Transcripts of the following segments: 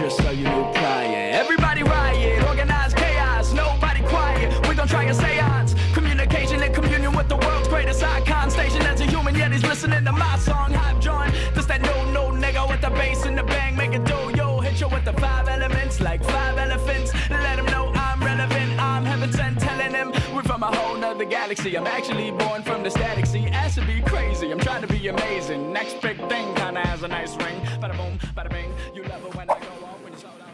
just so you knew prior. Everybody riot, organized chaos, nobody quiet. We gon' try a seance. Communication and communion with the world's greatest icon. Station as a human, yet he's listening to my song. Hype joint, this that no nigga with the bass and the bang. Make it do, yo, hit you with the 5 elements like 5 elephants. Let him know I'm relevant, I'm heaven sent, telling him we're from a whole nother galaxy. I'm actually born from the static sea. Ass to be crazy, I'm trying to be amazing. Next big thing kinda has a nice ring. Bada boom, bada bing. You love it when I go off when you shout out.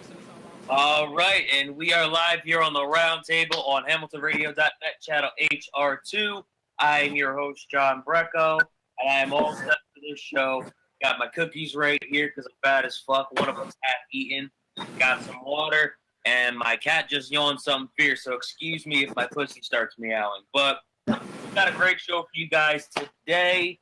All right, and we are live here on the round table on HamiltonRadio.net, channel HR2. I am your host, John Brecco, and I am all set for this show. Got my cookies right here because I'm fat as fuck. One of them's half eaten. Got some water, and my cat just yawned something fierce, so excuse me if my pussy starts meowing. But we've got a great show for you guys today.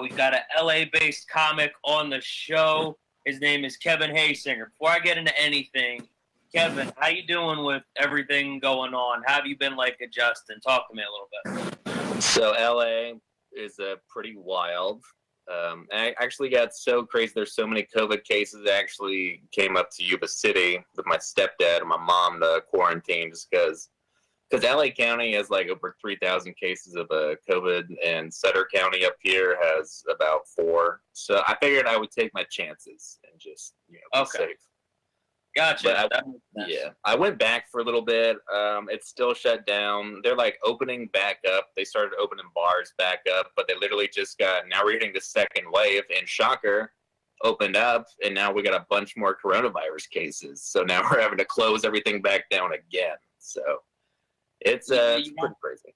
We've got an LA-based comic on the show. His name is Kevin HEISINGER. Before I get into anything, Kevin, how you doing with everything going on? How have you been, like, adjusting? Talk to me a little bit. So LA is pretty wild. I actually got so crazy. There's so many COVID cases. I actually came up to Yuba City with my stepdad and my mom to quarantine just because LA County has like over 3,000 cases of COVID, and Sutter County up here has about 4. So I figured I would take my chances and just be safe. Gotcha. I went back for a little bit. It's still shut down. They're like opening back up. They started opening bars back up, but they literally just now we're getting the second wave, and shocker, opened up, and now we got a bunch more coronavirus cases. So now we're having to close everything back down again. So it's pretty crazy.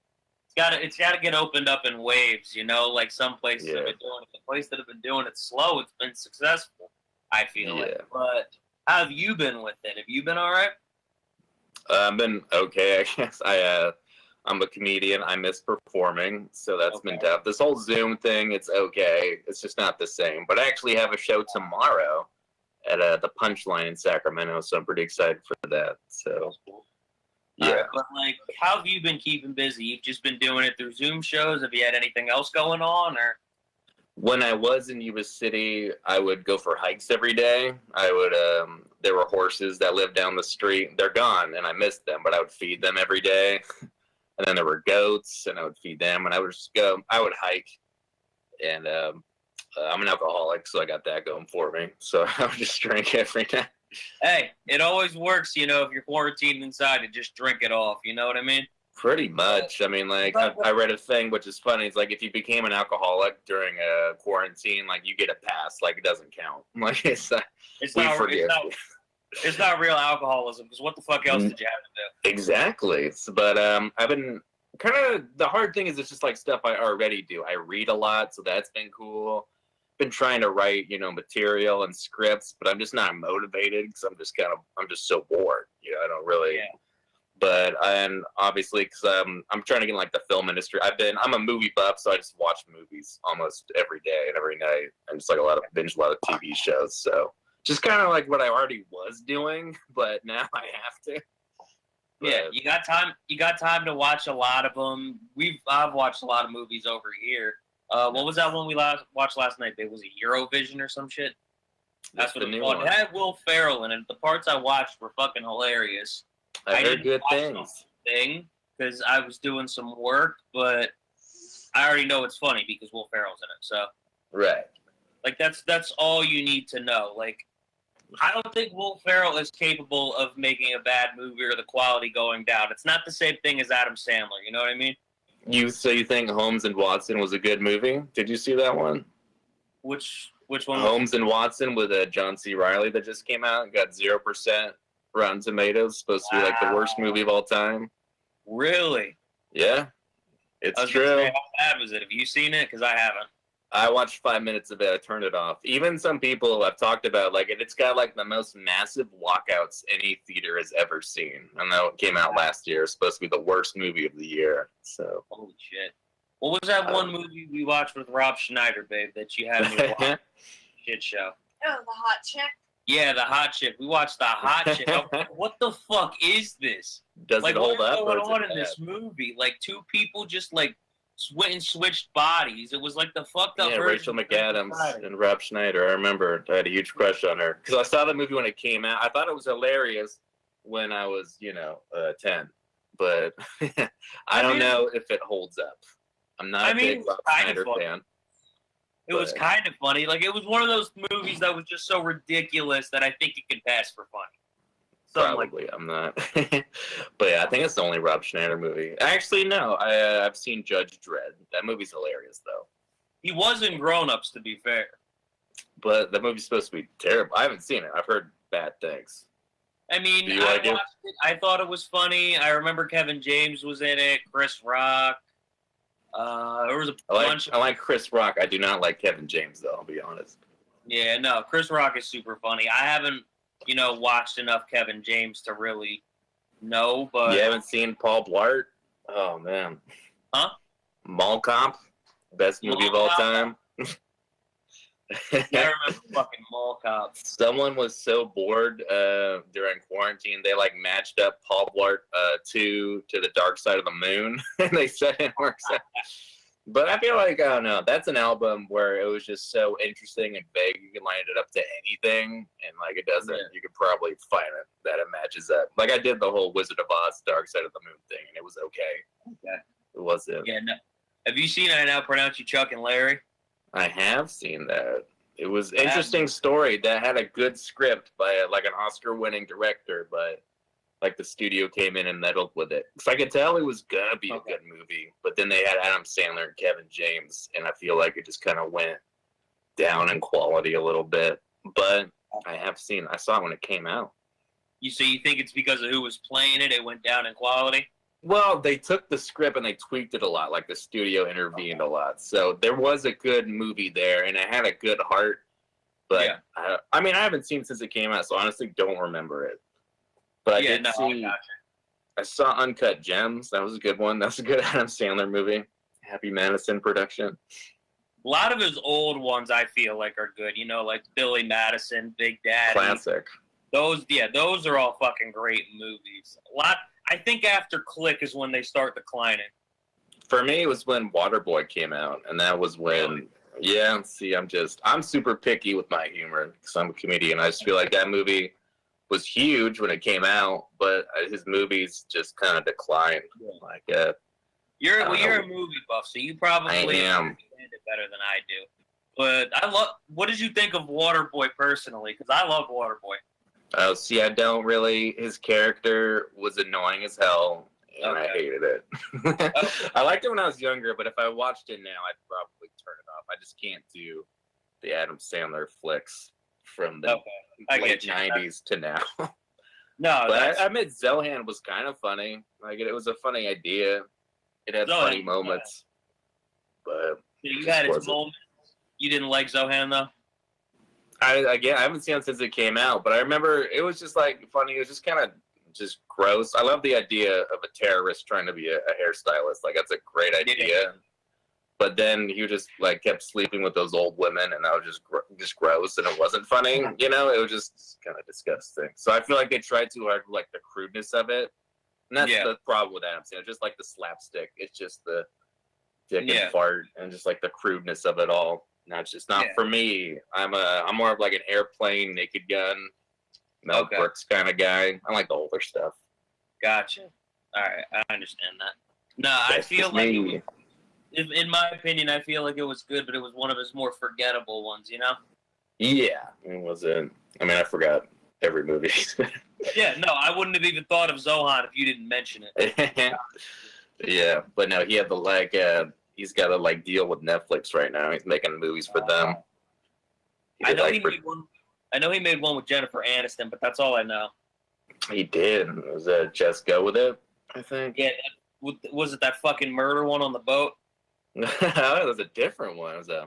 It's gotta get opened up in waves, like some places have been doing it. The place that have been doing it slow, it's been successful, I feel like. But how have you been with it? Have you been all right? I've been okay, I guess. I'm a comedian. I miss performing, so that's been tough. This whole Zoom thing, it's okay. It's just not the same. But I actually have a show tomorrow at the Punchline in Sacramento, so I'm pretty excited for that. So, yeah. Right, but, like, how have you been keeping busy? You've just been doing it through Zoom shows? Have you had anything else going on, or...? When I was in Yuba City, I would go for hikes every day. There were horses that lived down the street. They're gone, and I missed them, but I would feed them every day. And then there were goats, and I would feed them, and I would just go. I would hike, and I'm an alcoholic, so I got that going for me. So I would just drink every night. Hey, it always works, if you're quarantined inside, to just drink it off. You know what I mean? Pretty much. I mean, like, I read a thing, which is funny. It's like, if you became an alcoholic during a quarantine, like, you get a pass. Like, it doesn't count. Like, it's not real alcoholism, because what the fuck else did you have to do? Exactly. But I've been kind of, the hard thing is it's just, like, stuff I already do. I read a lot, so that's been cool. Been trying to write, material and scripts, but I'm just not motivated, because I'm just so bored. I don't really... Yeah. But, and obviously, because I'm trying to get in, like, the film industry. I'm a movie buff, so I just watch movies almost every day and every night. And just, like, binge a lot of TV shows. So, just kind of like what I already was doing, but now I have to. But, yeah, you got time to watch a lot of them. I've watched a lot of movies over here. What was that one we watched last night? It was a Eurovision or some shit? That's what it was called. It had Will Ferrell in it. The parts I watched were fucking hilarious. I heard good things. Because I was doing some work, but I already know it's funny because Will Ferrell's in it. So, right, like that's all you need to know. Like, I don't think Will Ferrell is capable of making a bad movie or the quality going down. It's not the same thing as Adam Sandler. You know what I mean? So you think Holmes and Watson was a good movie? Did you see that one? Which one? Holmes and Watson with John C. Reilly that just came out and got 0% Rotten Tomatoes. Supposed to be like the worst movie of all time. Really? Yeah, it's true. Say, how bad was it? Have you seen it? Because I haven't. I watched 5 minutes of it. I turned it off. Even some people have talked about, like, it's got like the most massive walkouts any theater has ever seen. I know it came out last year. It's supposed to be the worst movie of the year. So holy shit! What was that one movie we watched with Rob Schneider, babe, that you had me watch? Shit show. Oh, The Hot Chick. Yeah, The Hot Chick. We watched The Hot Chick. What the fuck is this? Does it hold up? What's going on in this movie? Like, two people just, like, went and switched bodies. It was like the fucked up Rachel version. McAdams and Rob Schneider. I remember I had a huge crush on her because I saw the movie when it came out. I thought it was hilarious when I was, 10, but I don't know if it holds up. I'm not a big Rob Schneider fan. It was kind of funny. Like, it was one of those movies that was just so ridiculous that I think it can pass for funny. Probably, I'm not. But yeah, I think it's the only Rob Schneider movie. Actually, no. I've seen Judge Dredd. That movie's hilarious, though. He was in Grown Ups, to be fair. But the movie's supposed to be terrible. I haven't seen it. I've heard bad things. I mean, I watched it. I thought it was funny. I remember Kevin James was in it. Chris Rock. There was a bunch. I like Chris Rock. I do not like Kevin James, though. I'll be honest. Yeah, no. Chris Rock is super funny. I haven't, watched enough Kevin James to really know. But you haven't seen Paul Blart? Oh man. Huh? Mall Cop, best movie of all time. Yeah, I remember fucking Mall Cop. Someone was so bored during quarantine, they matched up Paul Blart 2 to the Dark Side of the Moon, and they said it works out. But I feel like, I don't know, that's an album where it was just so interesting and vague. You can line it up to anything, and it doesn't. Yeah. You could probably find it that it matches up. I did the whole Wizard of Oz Dark Side of the Moon thing, and it was okay. Okay. It wasn't. Yeah. No. Have you seen I Now Pronounce You Chuck and Larry? I have seen that. It was an interesting story that had a good script by an Oscar-winning director, but the studio came in and meddled with it. Because I could tell it was gonna be a good movie, but then they had Adam Sandler and Kevin James, and I feel like it just kind of went down in quality a little bit. But I saw it when it came out. You think it's because of who was playing it? It went down in quality. Well, they took the script and they tweaked it a lot. The studio intervened a lot, so there was a good movie there, and it had a good heart. But yeah. I haven't seen it since it came out, so honestly, don't remember it. But I saw Uncut Gems. That was a good one. That was a good Adam Sandler movie. Happy Madison production. A lot of his old ones, I feel like, are good. Billy Madison, Big Daddy. Classic. Those are all fucking great movies. I think after Click is when they start declining. For me, it was when Waterboy came out, and that was when. Really? Yeah. See, I'm super picky with my humor because I'm a comedian. I just feel like that movie was huge when it came out, but his movies just kind of declined. Yeah. You're a movie buff, so you probably understand it better than I do. But what did you think of Waterboy personally? Because I love Waterboy. Oh, see, I don't really. His character was annoying as hell, and I hated it. I liked it when I was younger, but if I watched it now, I'd probably turn it off. I just can't do the Adam Sandler flicks from the late 90s to now. No, but I admit Zohan was kind of funny. It was a funny idea. It had funny moments. But you had its moments. You didn't like Zohan, though? I haven't seen it since it came out, but I remember it was just funny. It was just kind of just gross. I love the idea of a terrorist trying to be a hairstylist. That's a great idea. But then he just kept sleeping with those old women, and that was just gross, and it wasn't funny. It was just kind of disgusting. So I feel like they tried too hard with the crudeness of it, and that's the problem with Adam Sandler. Just the slapstick. It's just the dick and fart, and just the crudeness of it all. No, it's just not for me. I'm more of an Airplane, Naked Gun, Mel Brooks kind of guy. I like the older stuff. Gotcha. All right, I understand that. No, I feel like in my opinion, I feel like it was good, but it was one of his more forgettable ones. Yeah, it wasn't. I forgot every movie. Yeah, no, I wouldn't have even thought of Zohan if you didn't mention it. Yeah, but no, he had the he's got to deal with Netflix right now. He's making movies for them. I know he made one. I know he made one with Jennifer Aniston, but that's all I know. He did. It was Just Go With It, I think. Yeah, was it that fucking murder one on the boat? It was a different one. It was a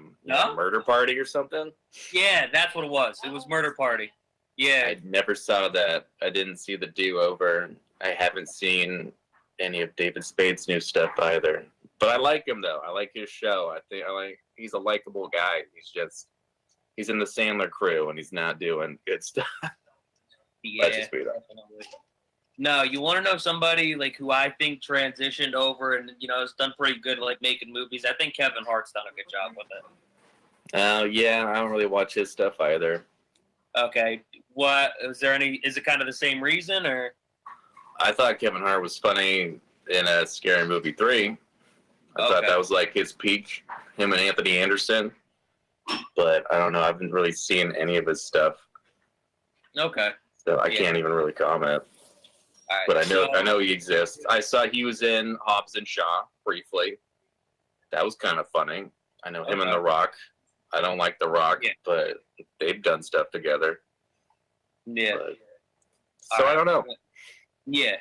Murder Party or something. Yeah, that's what it was. It was Murder Party. Yeah. I never saw that. I didn't see The Do-Over. I haven't seen any of David Spade's new stuff either. But I like him, though. I like his show. He's a likable guy. He's in the Sandler crew, and he's not doing good stuff. Yeah, No, you want to know somebody like who I think transitioned over and has done pretty good like making movies. I think Kevin Hart's done a good job with it. Oh, yeah, I don't really watch his stuff either. Okay, what is there any? Is it kind of the same reason or? I thought Kevin Hart was funny in a Scary Movie 3. I thought that was like his peak, him and Anthony Anderson. But I don't know. I haven't really seen any of his stuff. Okay. So I can't even really comment. All right, but I know he exists. I saw he was in Hobbs and Shaw briefly. That was kind of funny. I know him and The Rock. I don't like The Rock, but they've done stuff together. Yeah. So I don't know. Yeah.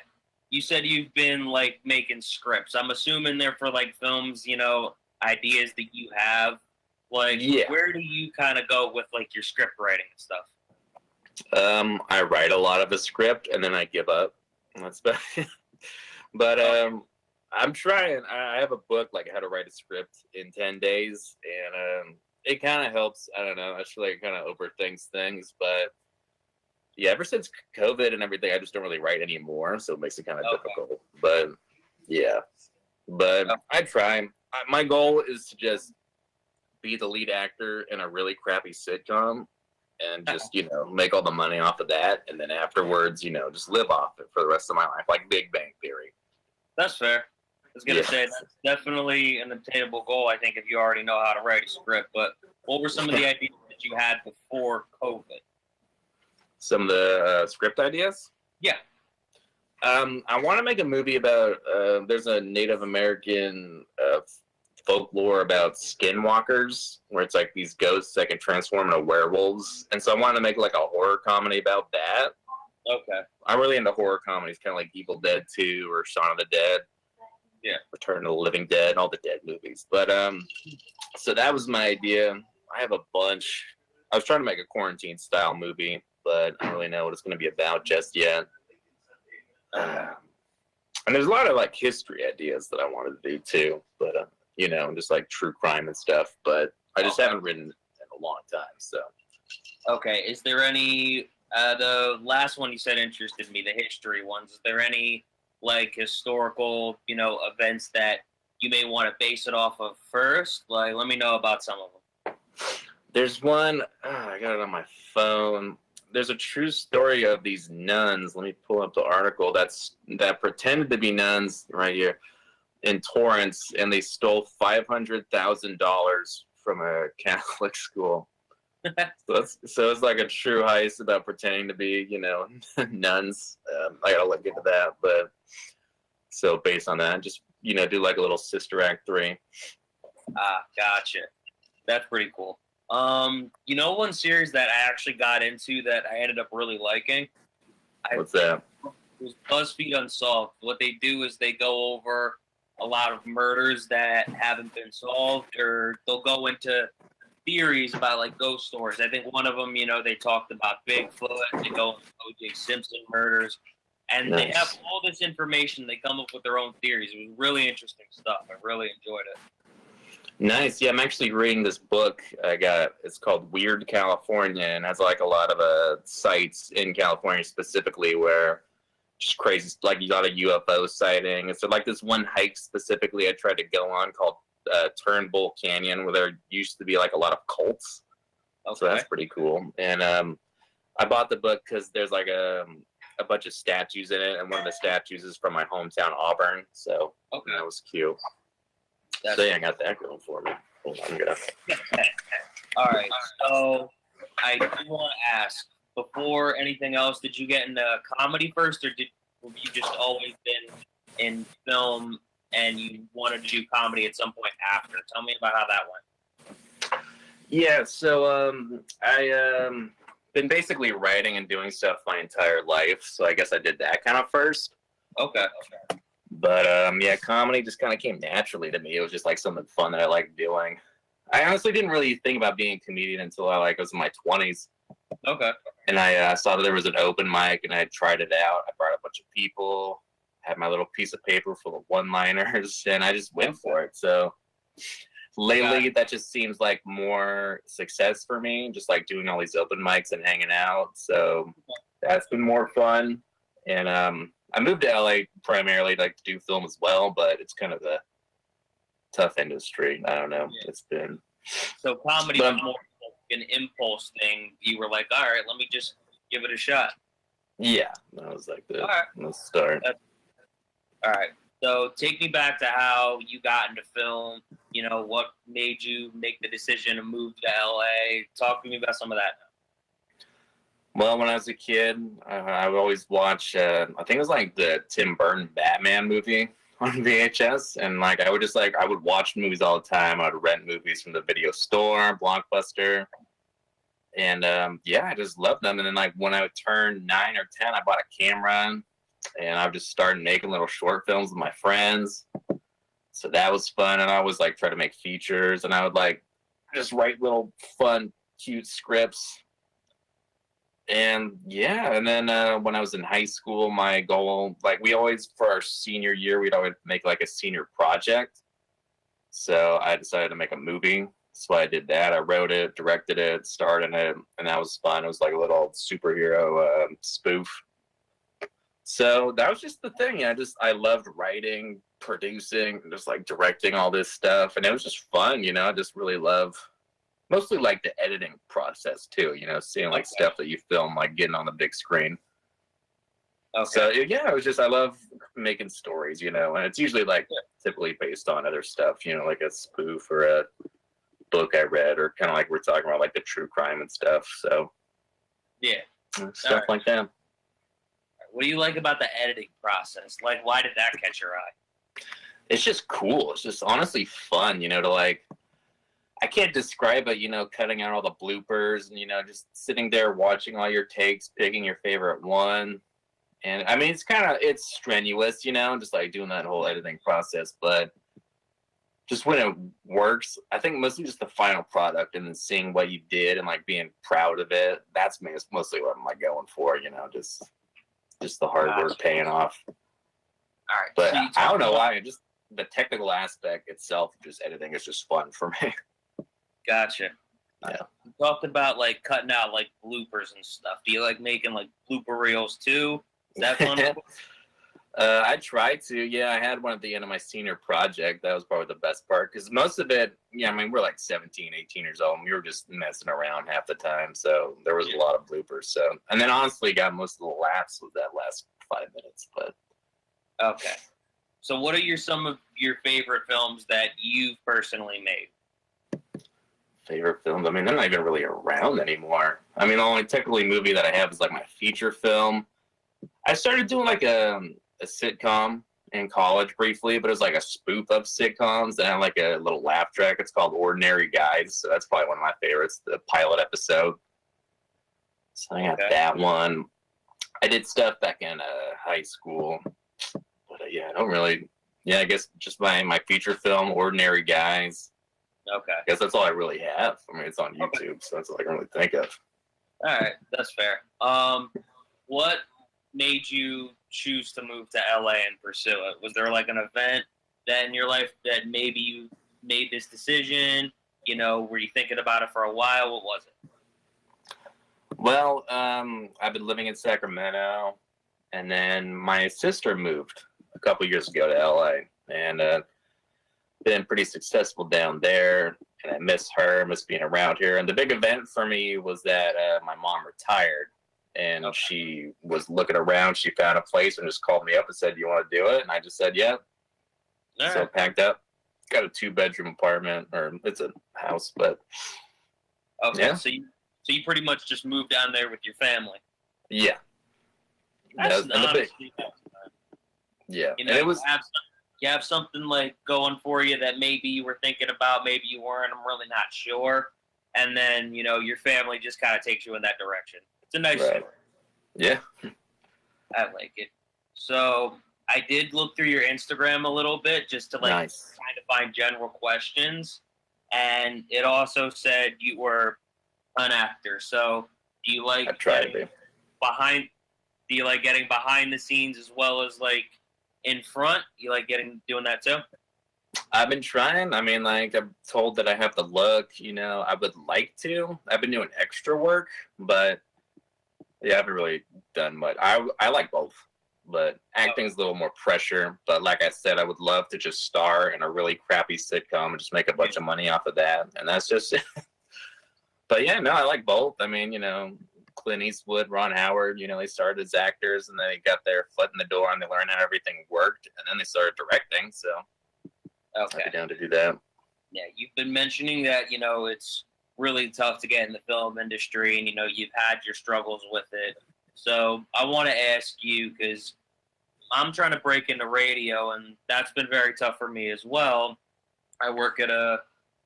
You said you've been like making scripts. I'm assuming they're for like films, ideas that you have. Like, where do you kind of go with like your script writing and stuff? I write a lot of a script and then I give up. That's about it. But I'm trying. I have a book like how to write a script in 10 days, and it kind of helps. I don't know. I feel like it kind of overthinks things, but yeah, ever since COVID and everything, I just don't really write anymore, so it makes it kind of difficult. But yeah, I try. My goal is to just be the lead actor in a really crappy sitcom and just, make all the money off of that. And then afterwards, just live off it for the rest of my life, like Big Bang Theory. That's fair. I was going to say, that's definitely an attainable goal, I think, if you already know how to write a script. But what were some of the ideas that you had before COVID? Some of the script ideas? Yeah. I want to make a movie about, there's a Native American folklore about skinwalkers, where it's like these ghosts that can transform into werewolves. And so I want to make like a horror comedy about that. Okay. I'm really into horror comedies, kind of like Evil Dead 2 or Shaun of the Dead. Yeah. Return of the Living Dead, all the Dead movies. But so that was my idea. I have a bunch. I was trying to make a quarantine style movie, but I don't really know what it's going to be about just yet. And there's a lot of like history ideas that I wanted to do too, but just like true crime and stuff. But I just haven't written in a long time. So. Okay. Is there any? The last one you said interested me, the history ones. Is there any like historical, events that you may want to base it off of first? Like, let me know about some of them. There's one. I got it on my phone. There's a true story of these nuns. Let me pull up the article that pretended to be nuns right here in Torrance, and they stole $500,000 from a Catholic school. So it's like a true heist about pretending to be, nuns. I gotta look into that, but so based on that, just do like a little Sister Act 3. Gotcha. That's pretty cool. One series that I actually got into that I ended up really liking. What's that? It was BuzzFeed Unsolved. What they do is they go over a lot of murders that haven't been solved, or they'll go into theories about like ghost stories. I think one of them, they talked about Bigfoot. They go into O.J. Simpson murders, and they have all this information. They come up with their own theories. It was really interesting stuff. I really enjoyed it. Nice. Yeah, I'm actually reading this book I got. It's called Weird California, and has like a lot of sites in California specifically where just crazy, like you got a UFO sighting. And so like this one hike specifically I tried to go on called Turnbull Canyon, where there used to be like a lot of cults. Okay. So that's pretty cool. And I bought the book because there's like a bunch of statues in it, and one of the statues is from my hometown, Auburn. So that was cute. So yeah, I got that going for me. Hold on, All right, so I do want to ask, before anything else, did you get into comedy first, or have you just always been in film and you wanted to do comedy at some point after? Tell me about how that went. Yeah, so I been basically writing and doing stuff my entire life, so I guess I did that kind of first. Okay. But yeah, comedy just kind of came naturally to me. It was just like something fun that I liked doing. I honestly didn't really think about being a comedian until I was in my 20s. Okay. And I saw that there was an open mic, and I tried it out. I brought a bunch of people, had my little piece of paper full of one-liners, and I just went for it. So lately, that just seems like more success for me, just like doing all these open mics and hanging out. So that's been more fun. And I moved to LA primarily like to do film as well, but it's kind of a tough industry. I don't know. Yeah. It's been So comedy was more like an impulse thing. You were like, all right, let me just give it a shot. yeah. That was like the All start. All right. So take me back to how you got into film. You know, what made you make the decision to move to LA? Talk to me about some of that. Well, when I was a kid, I would always watch. I think it was like the Tim Burton Batman movie on VHS, and like I would watch movies all the time. I would rent movies from the video store, Blockbuster, and yeah, I just loved them. And then like when I would turn 9 or 10, I bought a camera, and I would just start making little short films with my friends. So that was fun, and I always like try to make features, and I would like just write little fun, cute scripts. And yeah, and then when I was in high school, my goal, like we always, for our senior year, we'd always make like a senior project. So I decided to make a movie. So I did that. I wrote it, directed it, starred in it, and that was fun. It was like a little superhero spoof. So that was just the thing. I loved writing, producing, and just like directing all this stuff. And it was just fun, you know, I just really love mostly like the editing process too, you know, seeing like stuff that you film, like getting on the big screen. Okay. So yeah, it was just, I love making stories, you know, and it's usually like typically based on other stuff, you know, like a spoof or a book I read, or kind of like we're talking about like the true crime and stuff. So yeah, stuff like that. What do you like about the editing process? Like, why did that catch your eye? It's just cool. It's just honestly fun, you know, to like, I can't describe it, you know, cutting out all the bloopers and, you know, just sitting there watching all your takes, picking your favorite one. And I mean, it's strenuous, you know, just like doing that whole editing process, but just when it works, I think mostly just the final product and then seeing what you did and like being proud of it. That's mostly what I'm like going for, you know, just the hard work paying off. All right. But So I don't know why, just the technical aspect itself, just editing is just fun for me. Gotcha. Yeah. You talked about like cutting out like bloopers and stuff. Do you like making like blooper reels too? Is that fun? I tried to. Yeah, I had one at the end of my senior project. That was probably the best part because most of it, yeah, I mean, we're like 17, 18 years old, and we were just messing around half the time. So there was a lot of bloopers. So, and then honestly, got most of the laughs with that last 5 minutes. But Okay. So what are some of your favorite films that you've personally made? favorite films, I mean, they're not even really around anymore. I mean, the only technically movie that I have is like my feature film. I started doing like a sitcom in college briefly, but it was like a spoof of sitcoms that had like a little laugh track. It's called Ordinary Guys, so that's probably one of my favorites, the pilot episode. So I got that one. I did stuff back in high school, but yeah, I don't really. Yeah, I guess just my feature film, Ordinary Guys. Okay. I guess that's all I really have. I mean, it's on YouTube, so that's all I can really think of. All right, that's fair. What made you choose to move to LA and pursue it? Was there like an event that in your life that maybe you made this decision? You know, were you thinking about it for a while? What was it? Well, I've been living in Sacramento, and then my sister moved a couple years ago to LA, and been pretty successful down there, and I miss her, miss being around here. And the big event for me was that my mom retired, and she was looking around. She found a place and just called me up and said, "Do you want to do it?" And I just said, "Yeah." So I packed up, got a 2-bedroom apartment, or it's a house, but yeah. So you pretty much just moved down there with your family. Yeah. That's yeah. You know, and it was. You have something like going for you that maybe you were thinking about, maybe you weren't. I'm really not sure. And then, you know, your family just kind of takes you in that direction. It's a nice story. Yeah. I like it. So I did look through your Instagram a little bit just to kind of find general questions. And it also said you were an actor. So do you like getting behind the scenes as well as like in front? You like doing that too? I've been trying. I mean, like, I'm told that I have the look, you know, I would like to. I've been doing extra work, but yeah, I haven't really done much. I like both. but acting's a little more pressure. But like I said, I would love to just star in a really crappy sitcom and just make a bunch of money off of that. And that's just it. But yeah, no, I like both. I mean, Clint Eastwood, Ron Howard, they started as actors and then they got their foot in the door and they learned how everything worked. And then they started directing. So Okay. I'd be down to do that. Yeah, you've been mentioning that, it's really tough to get in the film industry and, you've had your struggles with it. So I want to ask you, because I'm trying to break into radio and that's been very tough for me as well. I work at a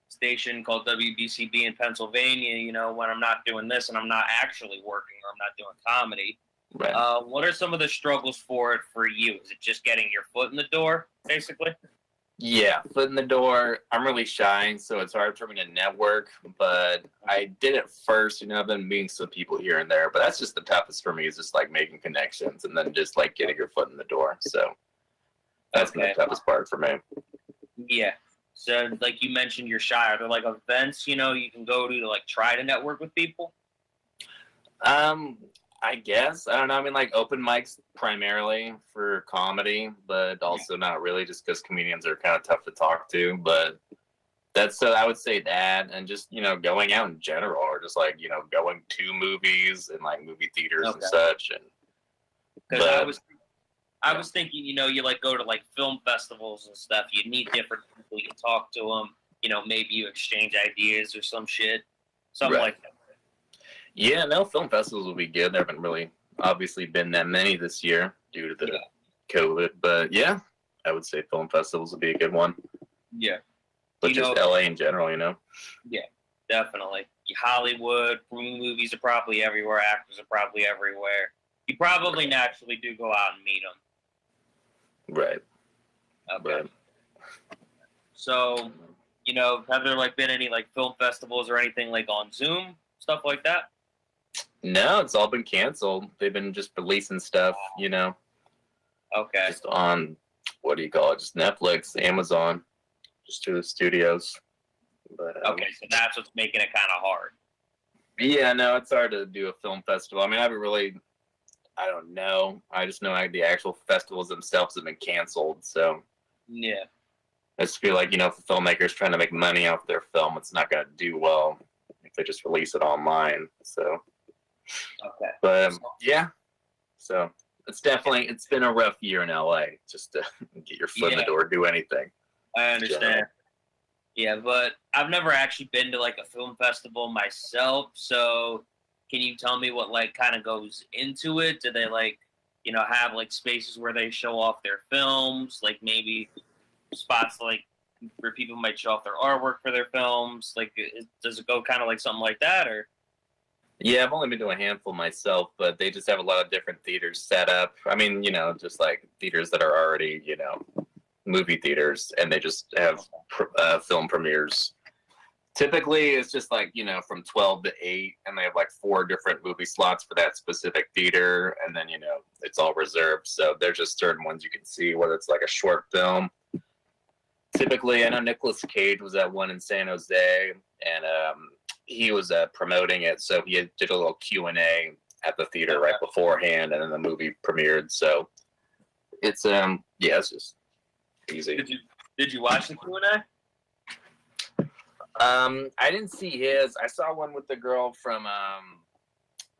station called WBCB in Pennsylvania, when I'm not doing this and I'm not actually working or I'm not doing comedy. Right. What are some of the struggles for it for you? Is it just getting your foot in the door, basically? Yeah, foot in the door. I'm really shy, so it's hard for me to network, but I did it first. I've been meeting some people here and there, but that's just the toughest for me is just like making connections and then just like getting your foot in the door. So that's been the toughest part for me. Yeah. So like you mentioned, you're shy. Are there like events, you can go to like try to network with people? I guess. I don't know. I mean, like open mics primarily for comedy, but also not really just because comedians are kind of tough to talk to. But that's I would say that, and just going out in general, or just like going to movies and like movie theaters and such. And because I was thinking, you like go to like film festivals and stuff. You meet different people. You talk to them. Maybe you exchange ideas or some shit, something like that. Yeah, no, film festivals will be good. There haven't really obviously been that many this year due to the COVID. But yeah, I would say film festivals would be a good one. Yeah. But just LA in general, Yeah, definitely. Hollywood, movies are probably everywhere. Actors are probably everywhere. You probably naturally do go out and meet them. Right. Okay. Right. So, have there like been any like film festivals or anything like on Zoom, stuff like that? No, it's all been canceled. They've been just releasing stuff, Okay. just on, what do you call it? Just Netflix, Amazon, just to the studios. But Okay, so that's what's making it kind of hard. Yeah, no, it's hard to do a film festival. I mean, I don't know. I just know the actual festivals themselves have been canceled. So yeah, I just feel like, if a filmmaker's trying to make money off their film, it's not going to do well if they just release it online. So, okay. But yeah, so it's been a rough year in LA just to get your foot in the door, do anything. I understand. Yeah, but I've never actually been to like a film festival myself. So can you tell me what like kind of goes into it? Do they like, have like spaces where they show off their films? Like maybe spots like where people might show off their artwork for their films? Like, does it go kind of like something like that, or? Yeah, I've only been to a handful myself, but they just have a lot of different theaters set up. I mean, just like theaters that are already, movie theaters, and they just have film premieres. Typically, it's just like, from 12 to 8, and they have like 4 different movie slots for that specific theater, and then, it's all reserved. So there's just certain ones you can see, whether it's like a short film. Typically, I know Nicolas Cage was at one in San Jose, and he was promoting it, so he did a little Q&A at the theater right beforehand, and then the movie premiered. So it's it's just easy. Did you watch the Q&A? I didn't see his. I saw one with the girl from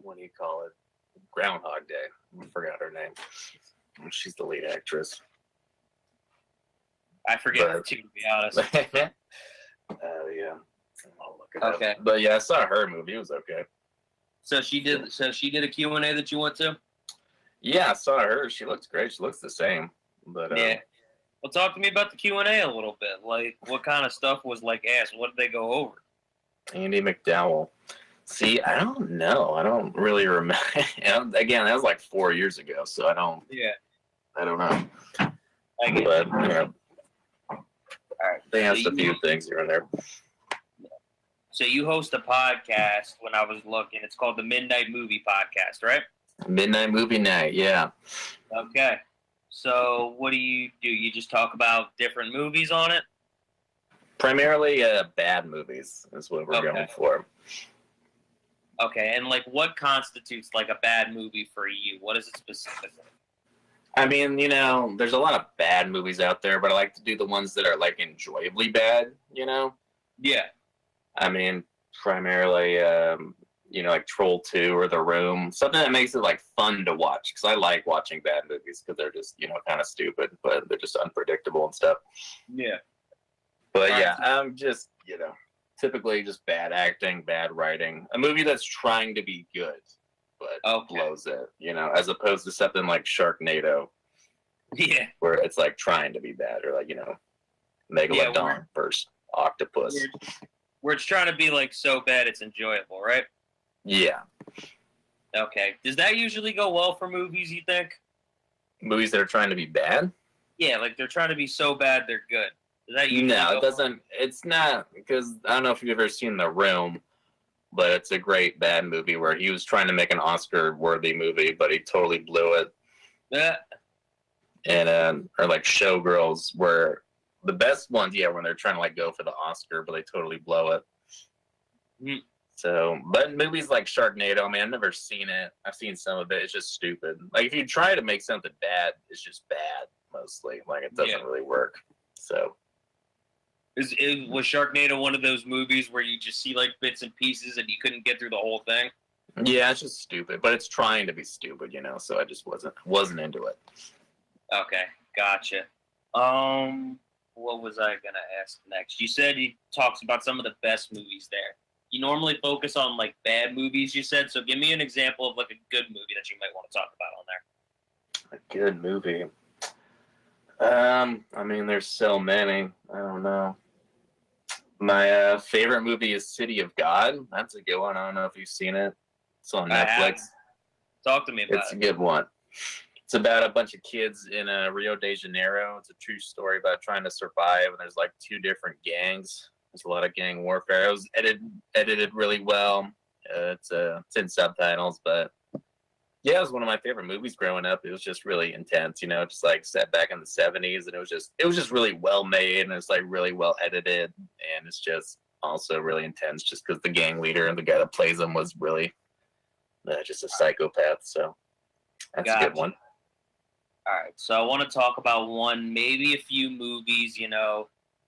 what do you call it? Groundhog Day. I forgot her name. She's the lead actress. I forget her too, to be honest. Yeah. I'll look it up. But yeah, I saw her movie. It was okay. So she did a Q&A that you went to? Yeah, I saw her. She looks great. She looks the same. But yeah. Well, talk to me about the Q&A a little bit. Like, what kind of stuff was like asked? What did they go over? Andy McDowell. See, I don't know. I don't really remember. Again, that was like 4 years ago, so I don't. Yeah. I don't know. I get but it. All right. They asked a few things here and there. So you host a podcast. When I was looking, it's called the Midnight Movie Podcast, right? Midnight Movie Night. Yeah. Okay. So what do? You just talk about different movies on it? Primarily bad movies is what we're going for. Okay, and like what constitutes like a bad movie for you? What is it specifically? I mean, there's a lot of bad movies out there, but I like to do the ones that are like enjoyably bad. Yeah. I mean, primarily, like Troll 2 or The Room, something that makes it like fun to watch. Because I like watching bad movies because they're just kind of stupid, but they're just unpredictable and stuff. Yeah. But yeah, I'm just typically just bad acting, bad writing. A movie that's trying to be good, but blows it. As opposed to something like Sharknado. Yeah. Where it's like trying to be bad, or like Megalodon versus Octopus. Where it's trying to be like so bad it's enjoyable, right? Yeah. Okay. Does that usually go well for movies, you think? Movies that are trying to be bad? Yeah, like they're trying to be so bad they're good. Does that usually No, go it doesn't. It's not, because I don't know if you've ever seen The Room, but it's a great bad movie where he was trying to make an Oscar-worthy movie, but he totally blew it. Yeah. And or like Showgirls, where the best ones, when they're trying to like go for the Oscar, but they totally blow it. Mm. So, but movies like Sharknado, I mean, I've never seen it. I've seen some of it. It's just stupid. Like if you try to make something bad, it's just bad mostly. Like it doesn't really work. So, was Sharknado one of those movies where you just see like bits and pieces and you couldn't get through the whole thing? Yeah, it's just stupid, but it's trying to be stupid, So I just wasn't into it. Okay, gotcha. What was I gonna ask next? You said he talks about some of the best movies there. You normally focus on like bad movies, you said. So give me an example of like a good movie that you might want to talk about on there. A good movie. I mean, there's so many. I don't know. My favorite movie is City of God. That's a good one. I don't know if you've seen it. It's on Netflix. Talk to me about it. It's a good one. It's about a bunch of kids in Rio de Janeiro. It's a true story about trying to survive, and there's like 2 different gangs. There's a lot of gang warfare. It was edited really well. It's in subtitles, but yeah, it was one of my favorite movies growing up. It was just really intense, just like set back in the 70s, and it was just really well made, and it's like really well edited, and it's just also really intense just because the gang leader and the guy that plays him was really just a psychopath. So that's a good one. All right, so I want to talk about maybe a few movies,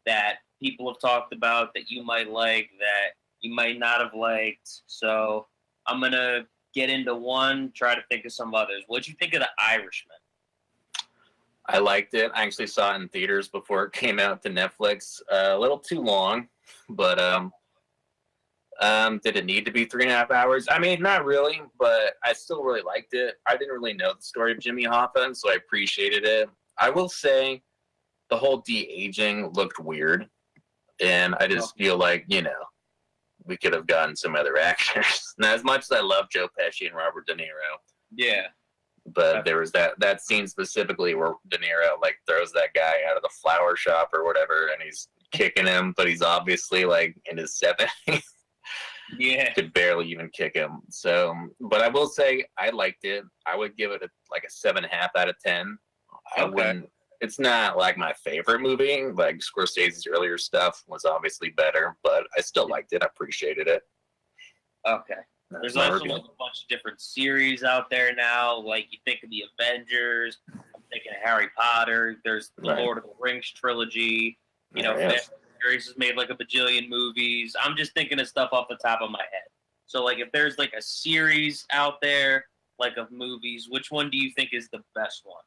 that people have talked about that you might like, that you might not have liked. So I'm going to get into one, try to think of some others. What'd you think of The Irishman? I liked it. I actually saw it in theaters before it came out to Netflix. A little too long, but did it need to be 3.5 hours? I mean, not really, but I still really liked it. I didn't really know the story of Jimmy Hoffa, so I appreciated it. I will say the whole de-aging looked weird, and I just feel like, we could have gotten some other actors. Now, as much as I love Joe Pesci and Robert De Niro. Yeah. But there was that scene specifically where De Niro, like, throws that guy out of the flower shop or whatever, and he's kicking him, but he's obviously, like, in his 70s. Yeah. Could barely even kick him. So, but I will say I liked it. I would give it a 7.5 out of 10. I wouldn't. It's not like my favorite movie. Like Scorsese's earlier stuff was obviously better, but I still liked it. I appreciated it. Okay. There's also like a bunch of different series out there now. Like you think of the Avengers. I'm thinking of Harry Potter. There's the Lord of the Rings trilogy. Fast and Furious has made like a bajillion movies. I'm just thinking of stuff off the top of my head. So like if there's like a series out there like of movies, which one do you think is the best one?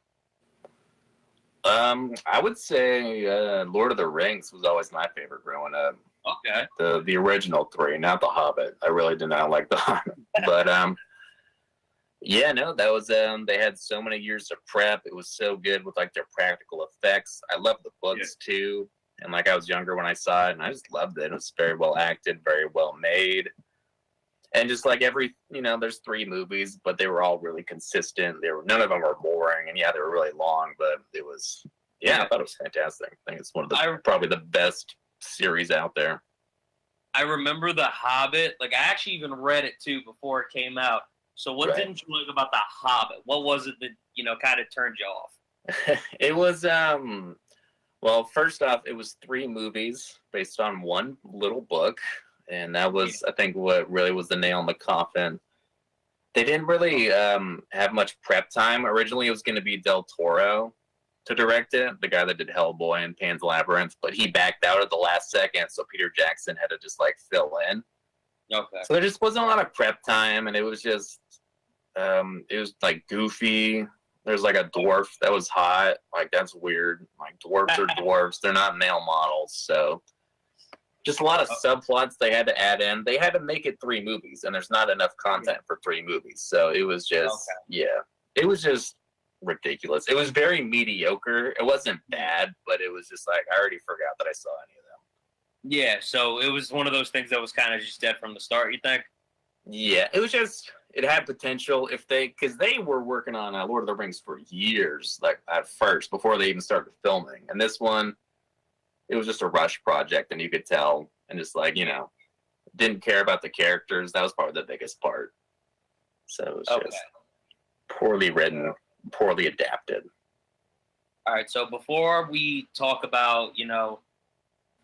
I would say Lord of the Rings was always my favorite growing up. Okay. The original 3, not The Hobbit. I really did not like The Hobbit. But yeah, no, that was they had so many years of prep. It was so good with like their practical effects. I loved the books too. And like I was younger when I saw it, and I just loved it. It was very well acted, very well made. And just like there's 3 movies, but they were all really consistent. None of them were boring, and they were really long, but it was I thought it was fantastic. I think it's one of the probably the best series out there. I remember The Hobbit. Like I actually even read it too before it came out. So what didn't you like about The Hobbit? What was it that kind of turned you off? It was well, first off, it was 3 movies based on one little book. And that was, I think, what really was the nail in the coffin. They didn't really have much prep time. Originally, it was going to be Del Toro to direct it, the guy that did Hellboy and Pan's Labyrinth, but he backed out at the last second, so Peter Jackson had to just like fill in. Okay. So there just wasn't a lot of prep time, and it was just it was like goofy. There's like a dwarf that was hot. Like, that's weird. Like, dwarves are dwarves. They're not male models, so just a lot of subplots they had to add in. They had to make it 3 movies, and there's not enough content for 3 movies. So it was just, it was just ridiculous. It was very mediocre. It wasn't bad, but it was just like, I already forgot that I saw any of them. Yeah, so it was one of those things that was kind of just dead from the start, you think? Yeah, it was just, it had potential if because they were working on Lord of the Rings for years, like at first, before they even started filming. And this one, it was just a rush project, and you could tell, and just like, didn't care about the characters. That was probably the biggest part. So it was just poorly written, poorly adapted. All right, so before we talk about,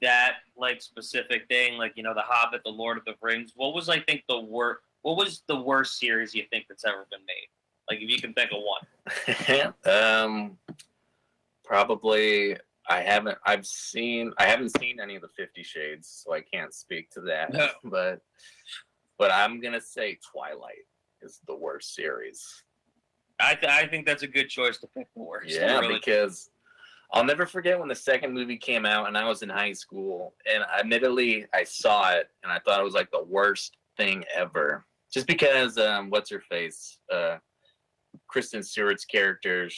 that like specific thing, like, The Hobbit, The Lord of the Rings, what was the worst series you think that's ever been made? Like, if you can think of one. Probably I haven't seen any of the 50 Shades, so I can't speak to that. No. But I'm gonna say Twilight is the worst series. I think that's a good choice to pick the worst. Yeah, really, because I'll never forget when the second movie came out and I was in high school, and admittedly I saw it and I thought it was like the worst thing ever. Just because what's her face? Kristen Stewart's character,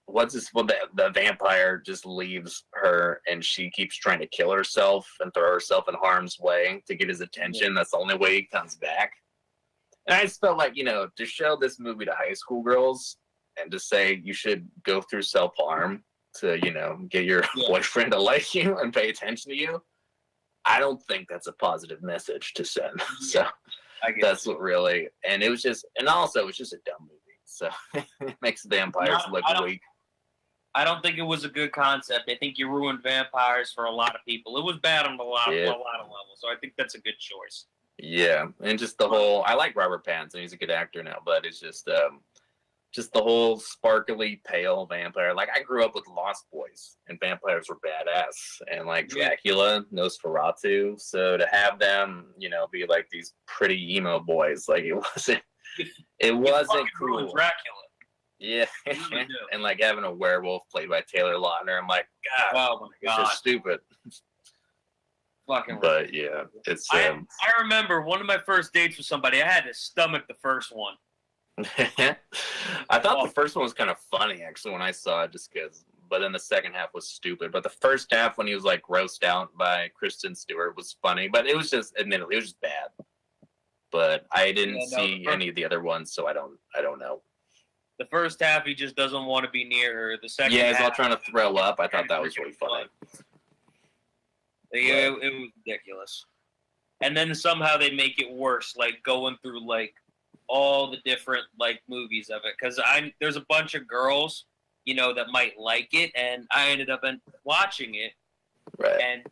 the vampire just leaves her and she keeps trying to kill herself and throw herself in harm's way to get his attention. That's the only way he comes back. And I just felt like, to show this movie to high school girls and to say you should go through self-harm to, get your boyfriend to like you and pay attention to you, I don't think that's a positive message to send. So that's what really, and it was just, and also it was just a dumb movie. So it makes vampires look weak. I don't think it was a good concept. I think you ruined vampires for a lot of people. It was bad on a lot of levels. So I think that's a good choice. Yeah, and just the whole, I like Robert Pattinson. He's a good actor now, but it's just the whole sparkly, pale vampire. Like, I grew up with Lost Boys, and vampires were badass. And, like, Dracula, Nosferatu. So to have them, be like these pretty emo boys, like, it wasn't cool. Dracula. Yeah, and like having a werewolf played by Taylor Lautner, I'm like, God, it's just stupid. Fucking. But yeah, it's. I remember one of my first dates with somebody. I had to stomach the first one. I thought the first one was kind of funny actually when I saw it, just because. But then the second half was stupid. But the first half, when he was like grossed out by Kristen Stewart, was funny. But it was just, admittedly, it was just bad. But I didn't see any of the other ones, so I don't know. The first half, he just doesn't want to be near her. The second half, he's all trying to throw up. I thought that was really funny. It was ridiculous. And then somehow they make it worse, like going through like all the different like movies of it. Because there's a bunch of girls, that might like it, and I ended up watching it. Right. And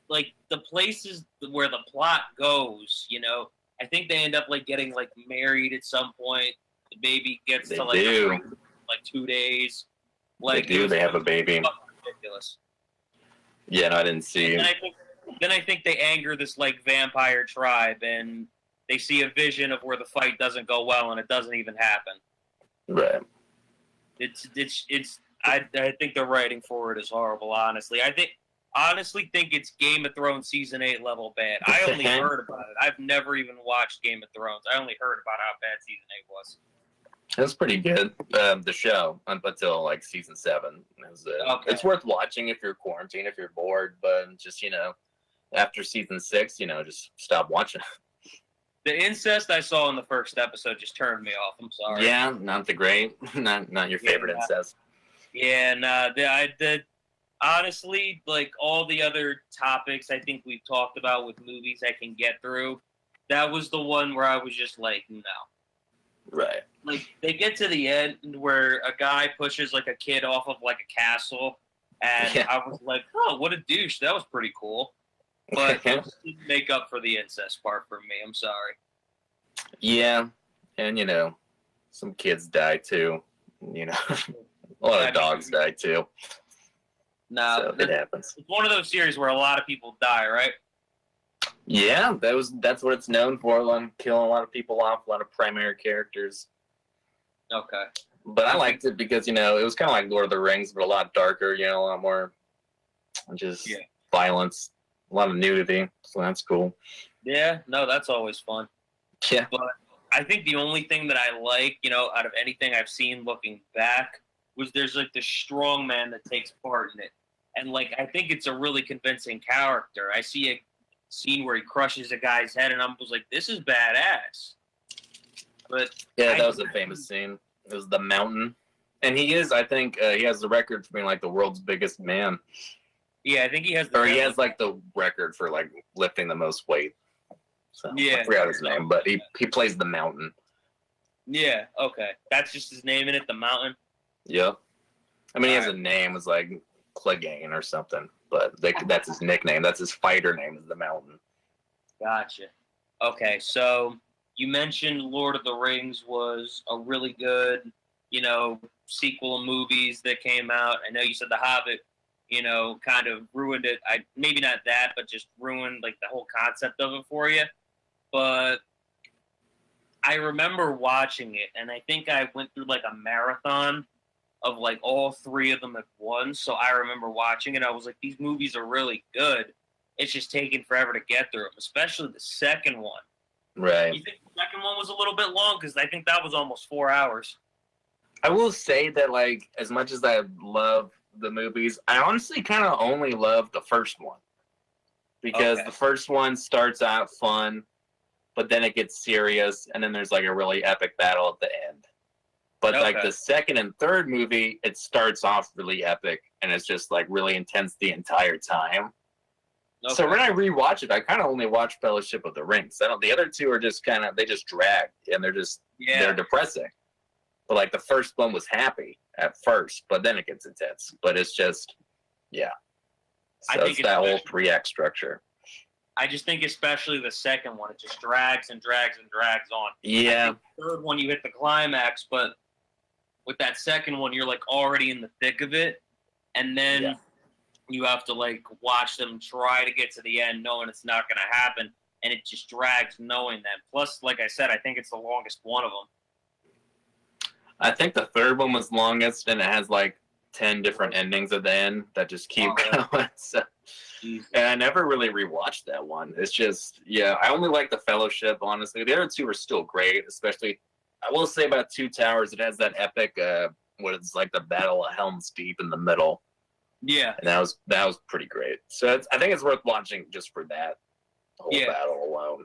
like the places where the plot goes, I think they end up like getting like married at some point. The baby gets to like 2 days. Like they have a baby. Ridiculous. Yeah, no, I didn't see. And then I think they anger this like vampire tribe, and they see a vision of where the fight doesn't go well, and it doesn't even happen. Right. I think the writing for it is horrible. Honestly, I honestly think it's Game of Thrones season 8 level bad. I only heard about it. I've never even watched Game of Thrones. I only heard about how bad season 8 was. That's pretty good. The show until like season 7. It's worth watching if you're quarantined, if you're bored, but just after season 6, just stop watching. The incest I saw in the first episode just turned me off. I'm sorry. Yeah, not the great, not your favorite incest. Yeah, no, honestly, like all the other topics I think we've talked about with movies I can get through, that was the one where I was just like, no. Right. Like, they get to the end where a guy pushes, like, a kid off of, like, a castle, and I was like, oh, what a douche. That was pretty cool. But it didn't make up for the incest part for me. I'm sorry. Yeah. And, some kids die too. A lot of dogs die too. No, So it happens. It's one of those series where a lot of people die, right? Yeah, that's what it's known for. Killing a lot of people off, a lot of primary characters. Okay. But I liked it because, it was kind of like Lord of the Rings, but a lot darker, a lot more just violence, a lot of nudity. So that's cool. Yeah, no, that's always fun. Yeah. But I think the only thing that I like, out of anything I've seen looking back, was there's like the strong man that takes part in it. And like, I think it's a really convincing character. I see a scene where he crushes a guy's head and I was like, this is badass. But yeah, that was a famous scene. It was the mountain. And I think he has the record for being like the world's biggest man. Yeah, I think he has he has like the record for like lifting the most weight. So yeah. I forgot his name, but he plays the mountain. Yeah, okay. That's just his name in it, the mountain? Yep. I mean, he has a name. It's like Clegane or something, but that's his nickname. That's his fighter name, is the mountain. Gotcha. Okay, so you mentioned Lord of the Rings was a really good, sequel of movies that came out. I know you said The Hobbit, kind of ruined it. Maybe not that, but just ruined like the whole concept of it for you. But I remember watching it, and I think I went through like a marathon of like all three of them at once. So I remember watching it. I was like, these movies are really good. It's just taking forever to get through them, especially the second one. Right. You think the second one was a little bit long? Because I think that was almost 4 hours. I will say that, like, as much as I love the movies, I honestly kind of only love the first one. Because the first one starts out fun, but then it gets serious, and then there's like a really epic battle at the end. But like the second and third movie, it starts off really epic, and it's just like really intense the entire time. Okay. So when I rewatch it, I kind of only watch Fellowship of the Rings. The other two are just they just drag, and they're depressing. But like the first one was happy at first, but then it gets intense. But it's just, So it's that whole 3-act structure. I just think especially the second one, it just drags and drags and drags on. Yeah. The third one, you hit the climax, but with that second one, you're like already in the thick of it, and then you have to like watch them try to get to the end, knowing it's not going to happen, and it just drags knowing that. Plus, like I said, I think it's the longest one of them. I think the third one was longest, and it has like 10 different endings at the end that just keep going. So. And I never really rewatched that one. It's just, I only like the Fellowship, honestly. The other two are still great, especially, I will say about Two Towers, it has that epic, what is like the Battle of Helm's Deep in the middle. Yeah. And that was pretty great. So I think it's worth watching just for that whole battle alone.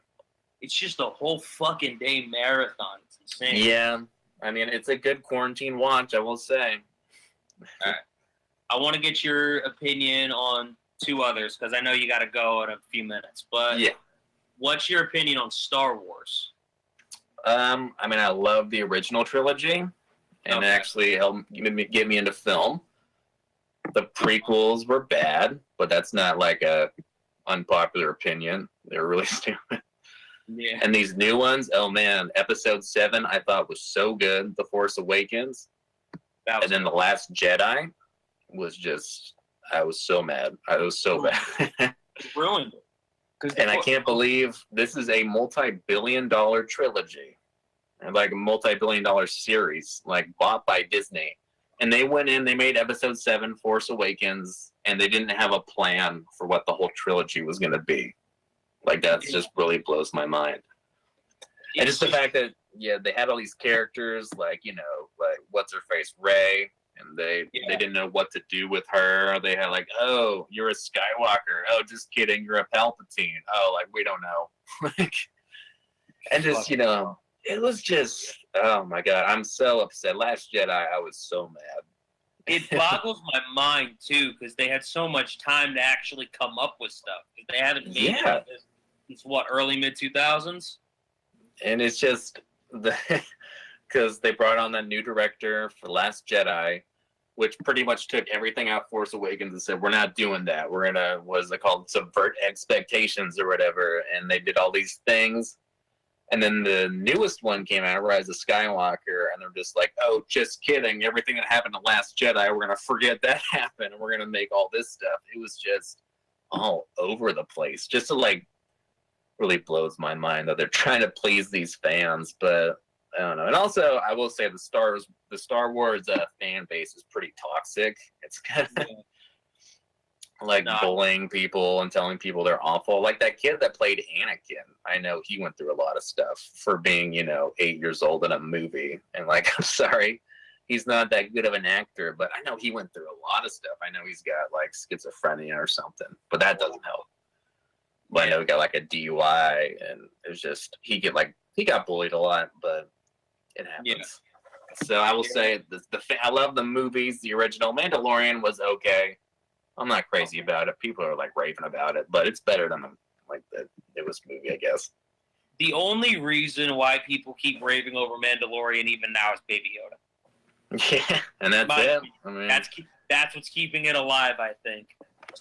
It's just a whole fucking day marathon. It's insane. Yeah. I mean, it's a good quarantine watch, I will say. All right. I want to get your opinion on two others, because I know you got to go in a few minutes. But what's your opinion on Star Wars? I mean, I love the original trilogy, and it actually helped get me into film. The prequels were bad, but that's not like a unpopular opinion. They were really stupid. Yeah. And these new ones, oh man, Episode 7 I thought was so good. The Force Awakens. And then The Last Jedi was just, I was so mad. I was so bad. It ruined it. And I can't believe this is a multi-billion-dollar trilogy. And like a multi-billion-dollar series, like bought by Disney. And they went in, they made Episode 7, Force Awakens, and they didn't have a plan for what the whole trilogy was going to be. Like, that just really blows my mind. And just the fact that, they had all these characters, like, like, what's-her-face, Rey, and they didn't know what to do with her. They had, like, oh, you're a Skywalker. Oh, just kidding, you're a Palpatine. Oh, like, we don't know. And just, it was just, oh, my God, I'm so upset. Last Jedi, I was so mad. It boggles my mind, too, because they had so much time to actually come up with stuff. They haven't made it since, early mid-2000s? And it's just, because they brought on that new director for Last Jedi, which pretty much took everything out Force Awakens and said, we're not doing that. We're going to, what is it called, subvert expectations or whatever. And they did all these things. And then the newest one came out, Rise of Skywalker, and they're just like, oh, just kidding. Everything that happened in Last Jedi, we're going to forget that happened, and we're going to make all this stuff. It was just all over the place. Just to, like, really blows my mind that they're trying to please these fans, but I don't know. And also, I will say the Star Wars fan base is pretty toxic. It's kind of like bullying people and telling people they're awful. Like that kid that played Anakin, I know he went through a lot of stuff for being, 8 years old in a movie. And like, I'm sorry, he's not that good of an actor, but I know he went through a lot of stuff. I know he's got like schizophrenia or something, but that doesn't help. But I know he got like a DUI, and it's just he got bullied a lot, but it happens. Yeah. So I will say I love the movies. The original Mandalorian was okay. I'm not crazy about it. People are like raving about it, but it's better than the newest movie, I guess. The only reason why people keep raving over Mandalorian even now is Baby Yoda. Yeah, and that's it. I mean, that's what's keeping it alive, I think.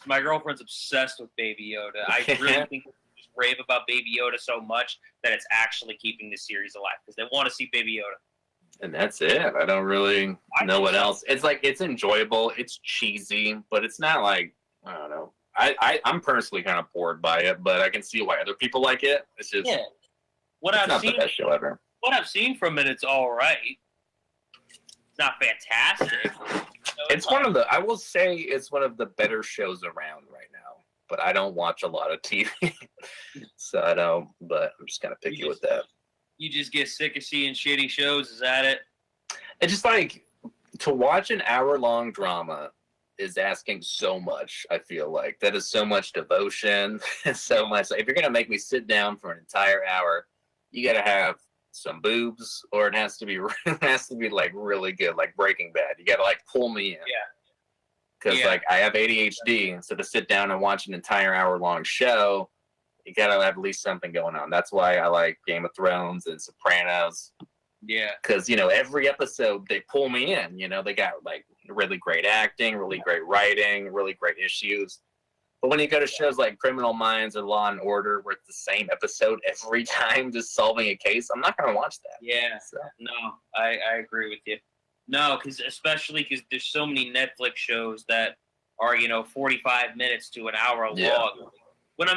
My girlfriend's obsessed with Baby Yoda. I really think they just rave about Baby Yoda so much that it's actually keeping the series alive because they want to see Baby Yoda. And that's it. I don't really know what else. It's like it's enjoyable. It's cheesy, but it's not like I don't know. I'm personally kind of bored by it, but I can see why other people like it. It's just not the best show ever. What I've seen from it, it's all right. It's not fantastic. I will say it's one of the better shows around right now, but I don't watch a lot of TV. So I don't, but I'm just kind of picky with that. You just get sick of seeing shitty shows, is that it? It's just like, to watch an hour-long drama is asking so much, I feel like. That is so much devotion, so much. Like, if you're going to make me sit down for an entire hour, you got to have some boobs, or it has to be like really good, like Breaking Bad. You got to like pull me in. Yeah. Because like I have ADHD, so to sit down and watch an entire hour-long show, you gotta have at least something going on. That's why I like Game of Thrones and Sopranos. Yeah. Because, every episode they pull me in. They got like really great acting, really great writing, really great issues. But when you go to shows like Criminal Minds or Law and Order, where it's the same episode every time, just solving a case, I'm not gonna watch that. Yeah. So. No, I agree with you. No, especially because there's so many Netflix shows that are 45 minutes to an hour long. When I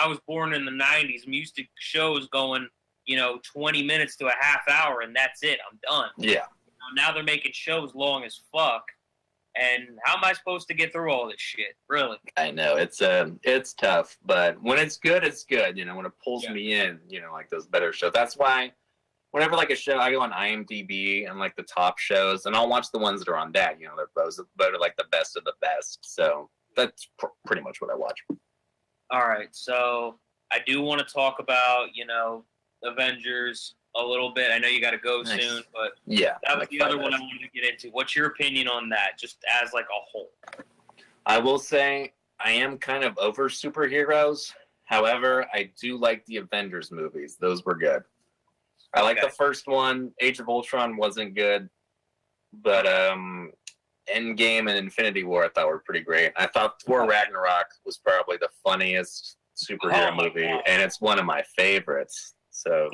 was born in the 90s, I'm used to shows going, 20 minutes to a half hour, and that's it. I'm done. Yeah. Now they're making shows long as fuck, and how am I supposed to get through all this shit? Really? I know it's tough, but when it's good, it's good. When it pulls me in, like those better shows. That's why whenever like a show, I go on IMDb and like the top shows, and I'll watch the ones that are on that. They're voted like the best of the best. So. That's pretty much what I watch. All right, so I do want to talk about, Avengers a little bit. I know you got to go soon, but that was the other one I wanted to get into. What's your opinion on that, just as like a whole? I will say I am kind of over superheroes. However, I do like the Avengers movies. Those were good. I like the first one. Age of Ultron wasn't good, but Endgame and Infinity War I thought were pretty great. I thought Thor Ragnarok was probably the funniest superhero movie, and it's one of my favorites. So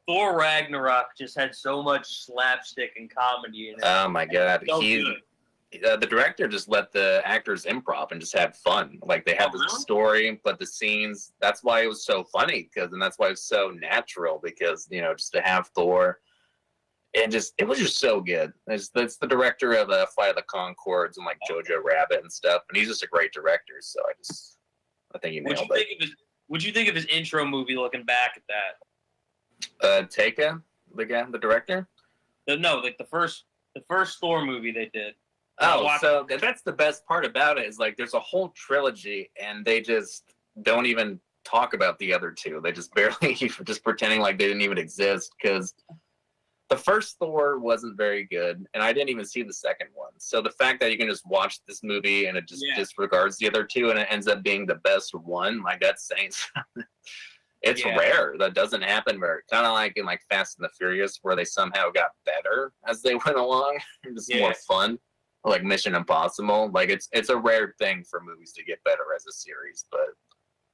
Thor Ragnarok just had so much slapstick and comedy in it. Oh my god, So the director just let the actors improv and just had fun. Like they had the story, but the scenes. That's why it was so funny and that's why it was so natural because just to have Thor. And it was just so good. That's the director of Flight of the Conchords and like Jojo Rabbit and stuff, and he's just a great director. So I think he nailed it. What'd you think of his intro movie? Looking back at that, Taika, the director. No, like the first Thor movie they did. Oh, so that's the best part about it is like there's a whole trilogy, and they just don't even talk about the other two. They just barely just pretending like they didn't even exist because. The first Thor wasn't very good, and I didn't even see the second one. So the fact that you can just watch this movie and it just disregards the other two and it ends up being the best one, my gut's saying something. It's rare. That doesn't happen very. Kind of like in like Fast and the Furious, where they somehow got better as they went along. Just more fun. Like Mission Impossible. Like it's a rare thing for movies to get better as a series, but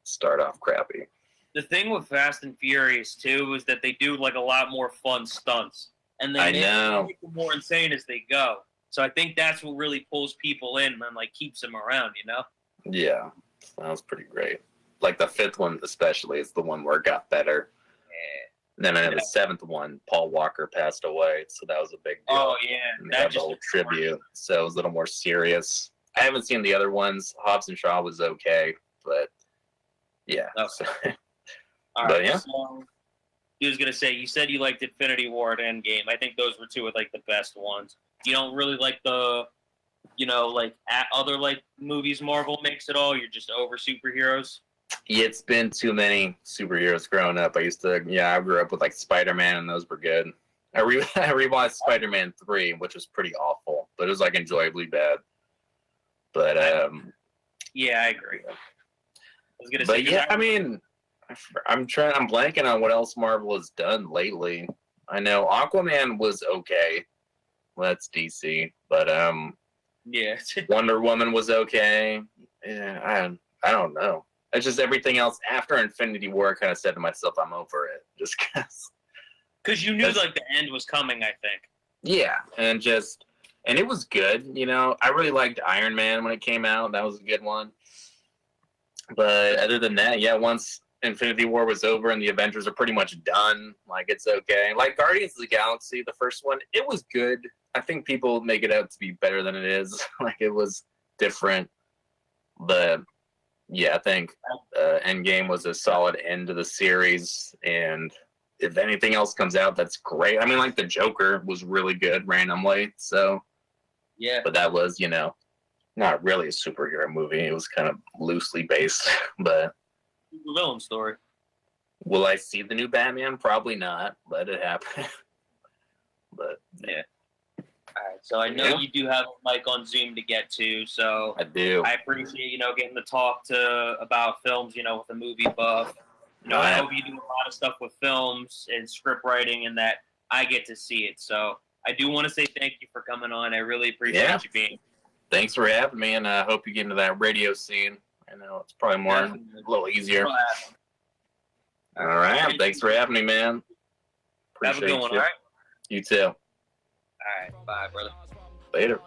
start off crappy. The thing with Fast and Furious too is that they do like a lot more fun stunts, and I they know. make them more insane as they go. So I think that's what really pulls people in and like keeps them around. You know? Yeah, that was pretty great. Like the fifth one, especially, is the one where it got better. And then in the seventh one, Paul Walker passed away, so that was a big deal. Oh yeah, And they had the whole tribute, so it was a little more serious. I haven't seen the other ones. Hobbs and Shaw was okay, but yeah. Okay. So, All but right. yeah. So, he was gonna say, you said you liked Infinity War and Endgame. I think those were two of like the best ones. You don't really like the, like other like movies Marvel makes at all. You're just over superheroes. Yeah, it's been too many superheroes growing up. I grew up with like Spider-Man, and those were good. I rewatched Spider-Man 3, which was pretty awful, but it was like enjoyably bad. But yeah, I agree. I was gonna but say, yeah, I mean, I'm blanking on what else Marvel has done lately. I know Aquaman was okay. Well, that's DC, but yeah, Wonder Woman was okay. Yeah, I don't know. It's just everything else after Infinity War. I kind of said to myself, I'm over it, just because you knew like the end was coming. I think. Yeah, and it was good. I really liked Iron Man when it came out. That was a good one. But other than that, yeah, once Infinity War was over and the Avengers are pretty much done, like it's okay. Like Guardians of the Galaxy, the first one, it was good. I think people make it out to be better than it is. Like it was different, but yeah, I think Endgame was a solid end to the series, and if anything else comes out, that's great. I mean, like the Joker was really good randomly, so yeah. But that was, not really a superhero movie. It was kind of loosely based, but The villain story. will I see the new Batman? Probably not. Let it happen. But yeah. All right, so I know you do have a mic on Zoom to get to, so I do. I appreciate getting to talk about films, with a movie buff. I hope you do a lot of stuff with films and script writing, and that I get to see it. So I do want to say thank you for coming on. I really appreciate you being. Thanks for having me, and I hope you get into that radio scene. I know it's probably a little easier. All right, thanks for having me, man. Have a good one. All right. You too. All right, bye, brother. Later.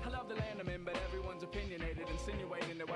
I love the land I'm in, but everyone's opinionated, insinuating that